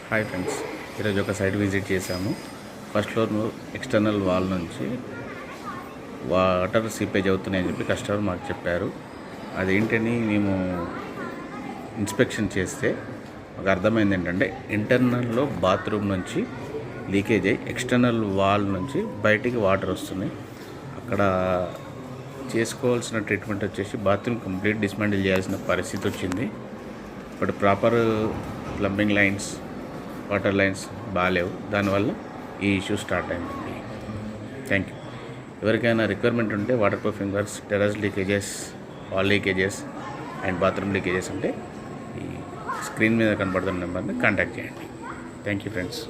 Hi friends, ఈరోజు ఒక site visit చేశాము. ఫస్ట్ ఫ్లోర్ ఎక్స్టర్నల్ వాల్ నుంచి వాటర్ సీపేజ్ అవుతున్నాయని చెప్పి కస్టమర్ మాకు చెప్పారు. అదేంటని మేము ఇన్స్పెక్షన్ చేస్తే మాకు అర్థమైంది ఏంటంటే, ఇంటర్నల్లో బాత్రూమ్ నుంచి లీకేజ్ అయ్యి ఎక్స్టర్నల్ వాల్ నుంచి బయటికి వాటర్ వస్తున్నాయి. అక్కడ చేసుకోవాల్సిన ట్రీట్మెంట్ వచ్చేసి బాత్రూమ్ కంప్లీట్ డిస్మాంటిల్ చేయాల్సిన పరిస్థితి వచ్చింది. ఇప్పుడు proper plumbing lines, water lines బాగాలేవు. దానివల్ల ఈ ఇష్యూ స్టార్ట్ అయిందండి. Thank you. ఎవరికైనా రిక్వైర్మెంట్ ఉంటే water proofing works, terrace leakages, wall leakages and bathroom leakages ఉంటే ఈ స్క్రీన్ మీద కనపడుతున్న నెంబర్ని కాంటాక్ట్ చేయండి. Thank you friends.